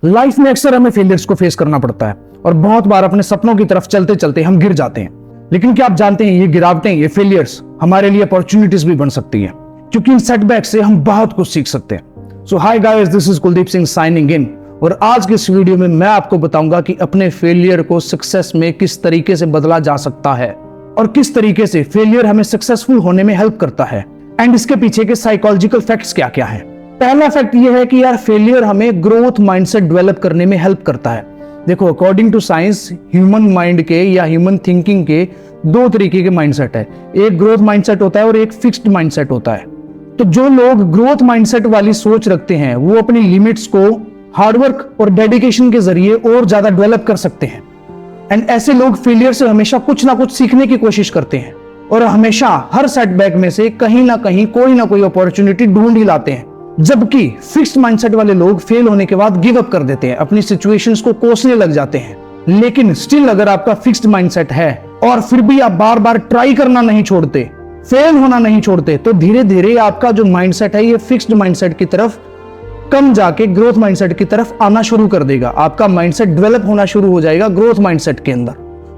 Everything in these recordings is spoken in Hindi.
लाइफ में अक्सर हमें फेलियर्स को फेस करना पड़ता है और बहुत बार अपने सपनों की तरफ चलते चलते हम गिर जाते हैं। लेकिन क्या आप जानते हैं, ये गिरावटें, ये फेलियर्स हमारे लिए अपॉर्चुनिटीज भी बन सकती हैं, क्योंकि इन सेटबैक से हम बहुत कुछ सीख सकते हैं। So hi guys, this is Kuldeep Singh signing in, और आज के इस वीडियो में मैं आपको बताऊंगा कि अपने फेलियर को सक्सेस में किस तरीके से बदला जा सकता है और किस तरीके से फेलियर हमें सक्सेसफुल होने में हेल्प करता है, एंड इसके पीछे के साइकोलॉजिकल फैक्ट्स क्या क्या है। पहला फैक्ट ये है कि यार फेलियर हमें ग्रोथ माइंडसेट डेवलप करने में हेल्प करता है। देखो, according to science human mind के या ह्यूमन थिंकिंग के दो तरीके के माइंडसेट है, एक ग्रोथ माइंडसेट होता है और एक फिक्स्ड माइंडसेट होता है। तो जो लोग ग्रोथ माइंडसेट वाली सोच रखते हैं वो अपनी लिमिट्स को हार्डवर्क और डेडिकेशन के जरिए और ज्यादा डेवलप कर सकते हैं, एंड ऐसे लोग फेलियर से हमेशा कुछ ना कुछ सीखने की कोशिश करते हैं और हमेशा हर सेटबैक में से कहीं ना कहीं कोई ना कोई अपॉर्चुनिटी ढूंढ ही लाते हैं। जबकि फिक्स्ड माइंडसेट वाले लोग फेल होने के बाद गिव अप कर देते हैं, अपनी सिचुएशंस को कोसने लग जाते हैं। लेकिन स्टिल अगर आपका फिक्स्ड माइंडसेट है और फिर भी आप बार बार ट्राई करना नहीं छोड़ते, फेल होना नहीं छोड़ते, तो धीरे धीरे आपका जो माइंडसेट है ये फिक्स्ड माइंडसेट की तरफ कम जाके ग्रोथ माइंडसेट की तरफ आना शुरू कर देगा। आपका माइंडसेट डेवलप होना शुरू हो जाएगा ग्रोथ माइंडसेट के अंदर।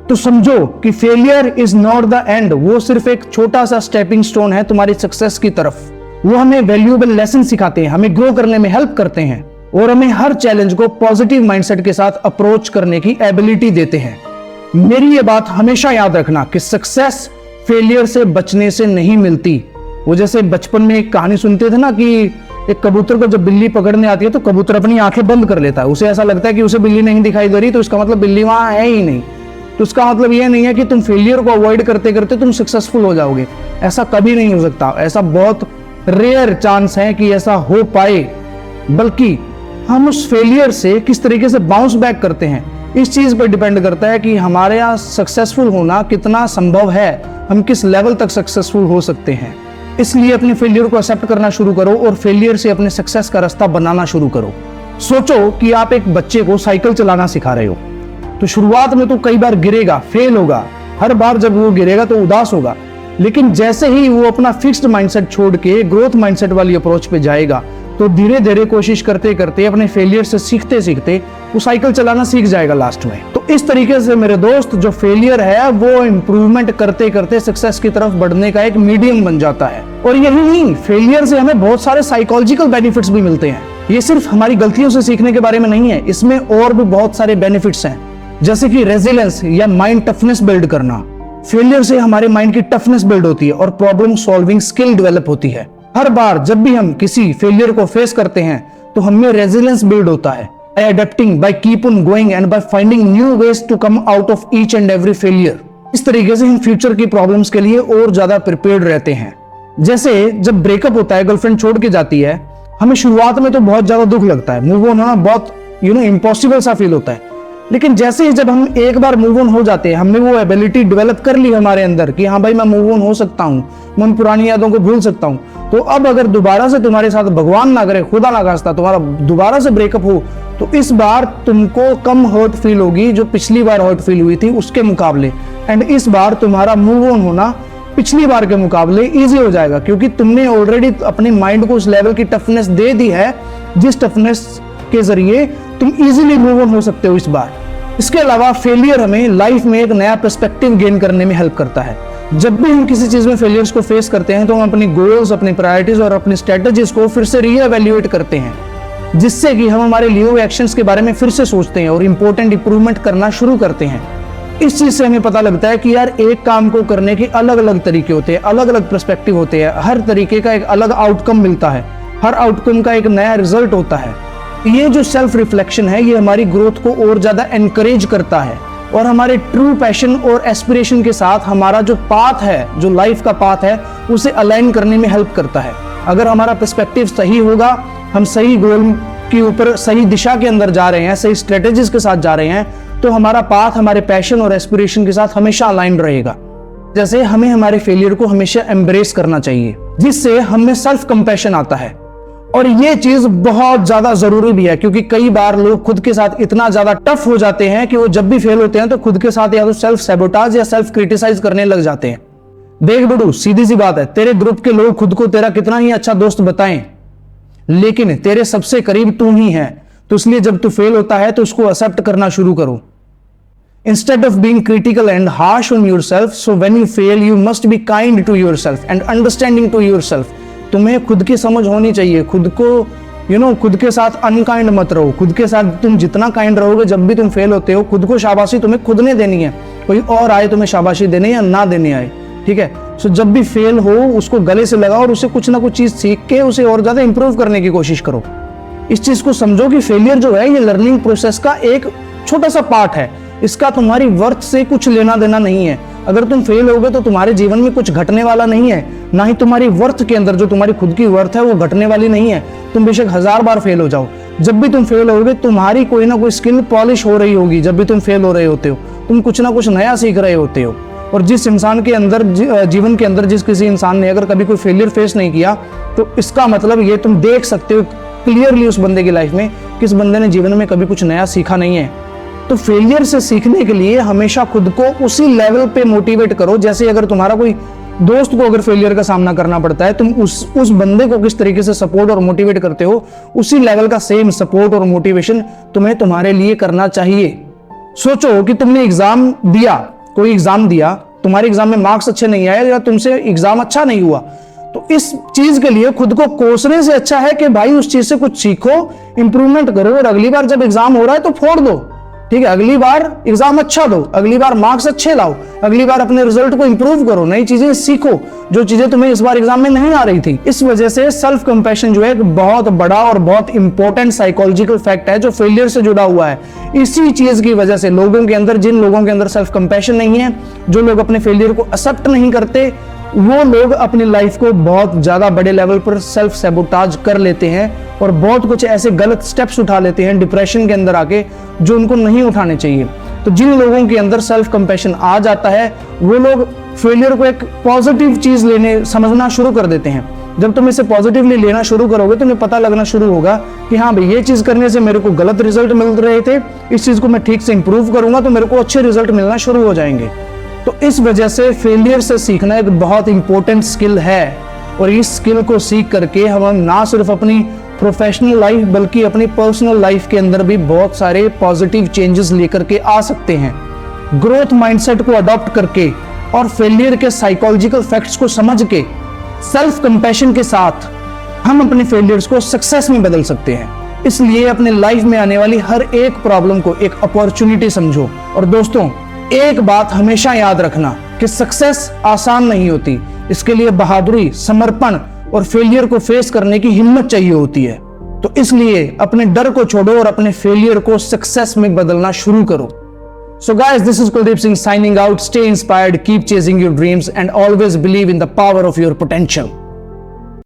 तो समझो कि failure is not the end, वो सिर्फ एक छोटा सा स्टेपिंग स्टोन है तुम्हारी सक्सेस की तरफ। वो हमें वैल्यूएबल लेसन सिखाते हैं, हमें ग्रो करने में हेल्प करते हैं और हमें हर चैलेंज को पॉजिटिव माइंडसेट के साथ अप्रोच करने की एबिलिटी देते हैं। मेरी ये बात हमेशा याद रखना कि सक्सेस फेलियर से बचने से नहीं मिलती। वो जैसे बचपन में एक कहानी सुनते थे ना कि एक कबूतर को जब बिल्ली पकड़ने आती है तो कबूतर अपनी आंखें बंद कर लेता है। उसे ऐसा लगता है कि उसे बिल्ली नहीं दिखाई दे रही, तो इसका मतलब बिल्ली वहां है ही नहीं। तो उसका मतलब यह नहीं है कि तुम फेलियर को अवॉइड करते करते तुम सक्सेसफुल हो जाओगे, ऐसा कभी नहीं हो सकता। ऐसा बहुत रेयर चांस है कि ऐसा हो पाए, बल्कि हम उस फेलियर से किस तरीके से बाउंस बैक करते हैं इस चीज पर डिपेंड करता है कि हमारे यहाँ सक्सेसफुल होना कितना संभव है, हम किस लेवल तक सक्सेसफुल हो सकते हैं। इसलिए अपने फेलियर को एक्सेप्ट करना शुरू करो और फेलियर से अपने सक्सेस का रास्ता बनाना शुरू करो। सोचो कि आप एक बच्चे को साइकिल चलाना सिखा रहे हो, तो शुरुआत में तो कई बार गिरेगा, फेल होगा, हर बार जब वो गिरेगा तो उदास होगा। लेकिन जैसे ही वो अपना फिक्स्ड माइंडसेट छोड़ के ग्रोथ माइंडसेट वाली अप्रोच पे जाएगा तो धीरे धीरे कोशिश करते करते अपने फेलियर से सीखते सीखते वो साइकिल चलाना सीख जाएगा लास्ट में। तो इस तरीके से मेरे दोस्त, जो फेलियर है वो इंप्रूवमेंट करते करते सक्सेस की तरफ बढ़ने का एक मीडियम बन जाता है। और यही नहीं, फेलियर से हमें बहुत सारे साइकोलॉजिकल बेनिफिट्स भी मिलते हैं। ये सिर्फ हमारी गलतियों से सीखने के बारे में नहीं है, इसमें और भी बहुत सारे बेनिफिट्स हैं, जैसे कि रेजिलियंस या माइंड टफनेस बिल्ड करना। फेलियर से हमारे माइंड की टफनेस बिल्ड होती है और प्रॉब्लम सॉल्विंग स्किल डेवलप होती है। हर बार जब भी हम किसी फेलियर को फेस करते हैं तो हमें रेजिलियंस बिल्ड होता है, by adapting, by keep on going and by finding new ways to come out of each and every failure। इस तरीके से हम फ्यूचर की प्रॉब्लम्स के लिए और ज्यादा प्रिपेयर्ड रहते हैं। जैसे जब ब्रेकअप होता है, गर्लफ्रेंड छोड़ के जाती है, हमें शुरुआत में तो बहुत ज्यादा दुख लगता है, मूव ऑन होना बहुत इम्पॉसिबल सा फील होता है। लेकिन जैसे ही जब हम एक बार मूव ऑन हो जाते हैं, हमने वो एबिलिटी डेवलप कर ली हमारे अंदर कि हाँ भाई मैं मूव ऑन हो सकता हूँ, मैं उन पुरानी यादों को भूल सकता हूँ। तो अब अगर दोबारा से तुम्हारे साथ, भगवान ना करे, खुदा ना खास्ता, तुम्हारा दोबारा से ब्रेकअप हो, तो इस बार तुमको कम हर्ट फील होगी जो पिछली बार हर्ट फील हुई थी उसके मुकाबले, एंड इस बार तुम्हारा मूव ऑन होना पिछली बार के मुकाबले इजी हो जाएगा, क्योंकि तुमने ऑलरेडी अपने माइंड को उस लेवल की टफनेस दे दी है जिस टफनेस के जरिए तुम इजीली मूव ऑन हो सकते हो इस बार। इसके अलावा फेलियर हमें लाइफ में एक नया पर्सपेक्टिव गेन करने में हेल्प करता है। जब भी हम किसी चीज में फेलियर्स को फेस करते हैं तो हम अपनी गोल्स, अपनी प्रायोरिटीज और अपनी स्ट्रेटजीज को फिर से रीएवैल्यूएट करते हैं, जिससे कि हम हमारे लिए हुए एक्शंस के बारे में फिर से सोचते हैं और इंपॉर्टेंट इंप्रूवमेंट करना शुरू करते हैं। इस चीज से हमें पता लगता है कि यार एक काम को करने के अलग अलग तरीके होते हैं, अलग अलग पर्सपेक्टिव होते हैं, हर तरीके का एक अलग आउटकम मिलता है, हर आउटकम का एक नया रिजल्ट होता है। ये जो सेल्फ रिफ्लेक्शन है ये हमारी ग्रोथ को और ज्यादा एनकरेज करता है और हमारे ट्रू पैशन और एस्पिरेशन के साथ हमारा जो पाथ है, जो लाइफ का पाथ है, उसे अलाइन करने में हेल्प करता है। अगर हमारा पर्सपेक्टिव सही होगा, हम सही गोल के ऊपर, सही दिशा के अंदर जा रहे हैं, सही स्ट्रेटेजीज के साथ जा रहे हैं, तो हमारा पाथ हमारे पैशन और एस्पिरेशन के साथ हमेशा अलाइन रहेगा। जैसे हमें हमारे फेलियर को हमेशा एम्ब्रेस करना चाहिए, जिससे हमें सेल्फ कंपैशन आता है। और ये चीज बहुत ज्यादा जरूरी भी है, क्योंकि कई बार लोग खुद के साथ इतना ज्यादा टफ हो जाते हैं कि वो जब भी फेल होते हैं तो खुद के साथ या तो सेल्फ सैबोटाज या सेल्फ क्रिटिसाइज करने लग जाते हैं। देख बड़ू, सीधी सी बात है, तेरे ग्रुप के लोग खुद को तेरा कितना ही अच्छा दोस्त बताएं, लेकिन तेरे सबसे करीब तू ही है। तो इसलिए जब तू फेल होता है तो उसको एक्सेप्ट करना शुरू करो। Instead of being critical and harsh on yourself, so when you fail, you must be kind to yourself and understanding to yourself. तुम्हें खुद की समझ होनी चाहिए, खुद को खुद के साथ अनकाइंड मत रहो। खुद के साथ तुम जितना काइंड रहोगे, जब भी तुम फेल होते हो, खुद को शाबाशी तुम्हें खुद ने देनी है। कोई और आए तुम्हें शाबाशी देने या ना देने आए, ठीक है। सो जब भी फेल हो उसको गले से लगाओ और उससे कुछ ना कुछ चीज सीख के उसे और ज्यादा इंप्रूव करने की कोशिश करो। इस चीज को समझो कि फेलियर जो है ये लर्निंग प्रोसेस का एक छोटा सा पार्ट है। इसका तुम्हारी वर्थ से कुछ लेना देना नहीं है। अगर तुम फेल होगे तो तुम्हारे जीवन में कुछ घटने वाला नहीं है, ना ही तुम्हारी वर्थ के अंदर जो तुम्हारी खुद की वर्थ है वो घटने वाली नहीं है। तुम बेशक 1000 बार फेल हो जाओ, जब भी तुम फेल होगे तुम्हारी कोई ना कोई स्किल पॉलिश हो रही होगी। जब भी तुम फेल हो रहे होते हो तुम कुछ ना कुछ नया सीख रहे होते हो। और जिस इंसान के अंदर जीवन के अंदर जिस किसी इंसान ने अगर कभी कोई फेलियर फेस नहीं किया तो इसका मतलब ये तुम देख सकते हो क्लियरली उस बंदे की लाइफ में किस बंदे ने जीवन में कभी कुछ नया सीखा नहीं है। तो फेलियर से सीखने के लिए हमेशा खुद को उसी लेवल पे मोटिवेट करो। जैसे अगर तुम्हारा कोई दोस्त को अगर फेलियर का सामना करना पड़ता है, तुम उस बंदे को किस तरीके से सपोर्ट और मोटिवेट करते हो, उसी लेवल का सेम सपोर्ट और मोटिवेशन तुम्हें तुम्हारे लिए करना चाहिए। सोचो कि तुमने एग्जाम दिया, कोई एग्जाम दिया, तुम्हारे एग्जाम में मार्क्स अच्छे नहीं आए या तुमसे एग्जाम अच्छा नहीं हुआ, तो इस चीज के लिए खुद को कोसने से अच्छा है कि भाई उस चीज से कुछ सीखो, इंप्रूवमेंट करो और अगली बार जब एग्जाम हो रहा है तो फोड़ दो, ठीक है। अगली बार एग्जाम अच्छा दो, अगली बार मार्क्स अच्छे लाओ, अगली बार अपने रिजल्ट को इंप्रूव करो, नई चीजें सीखो जो चीजें तुम्हें इस बार एग्जाम में नहीं आ रही थी। इस वजह से सेल्फ कंपैशन जो है एक बहुत बड़ा और बहुत इंपॉर्टेंट साइकोलॉजिकल फैक्ट है जो फेलियर से जुड़ा हुआ है। इसी चीज की वजह से लोगों के अंदर, जिन लोगों के अंदर सेल्फ कंपैशन नहीं है, जो लोग अपने फेलियर को एक्सेप्ट नहीं करते, वो लोग अपनी लाइफ को बहुत ज्यादा बड़े लेवल पर सेल्फ सैबोटाज कर लेते हैं और बहुत कुछ ऐसे गलत स्टेप्स उठा लेते हैं डिप्रेशन के अंदर आके जो उनको नहीं उठाने चाहिए। तो जिन लोगों के अंदर सेल्फ कंपैशन आ जाता है वो लोग फेलियर को एक पॉजिटिव चीज समझना शुरू कर देते हैं। जब तुम इसे पॉजिटिवली लेना शुरू करोगे तुम्हें पता लगना शुरू होगा कि हाँ भाई ये चीज करने से मेरे को गलत रिजल्ट मिल रहे थे, इस चीज को मैं ठीक से इंप्रूव करूंगा तो मेरे को अच्छे रिजल्ट मिलना शुरू हो जाएंगे। तो इस वजह से फेलियर से सीखना एक बहुत इंपॉर्टेंट स्किल है और इस स्किल को सीख करके हम ना सिर्फ अपनी प्रोफेशनल लाइफ बल्कि अपनी पर्सनल लाइफ के अंदर भी बहुत सारे पॉजिटिव चेंजेस लेकर के आ सकते हैं। ग्रोथ माइंडसेट को अडॉप्ट करके और फेलियर के साइकोलॉजिकल फैक्ट्स को समझ के सेल्फ कंपैशन के साथ हम अपने फेलियर्स को सक्सेस में बदल सकते हैं। इसलिए अपने लाइफ में आने वाली हर एक प्रॉब्लम को एक अपॉर्चुनिटी समझो। और दोस्तों एक बात हमेशा याद रखना कि सक्सेस आसान नहीं होती, इसके लिए बहादुरी, समर्पण और फेलियर को फेस करने की हिम्मत चाहिए होती है। तो इसलिए अपने डर को छोड़ो और अपने फेलियर को सक्सेस में बदलना शुरू करो। So guys, this is Kuldeep Singh signing out. Stay inspired, keep chasing your dreams and always believe in the power of your potential.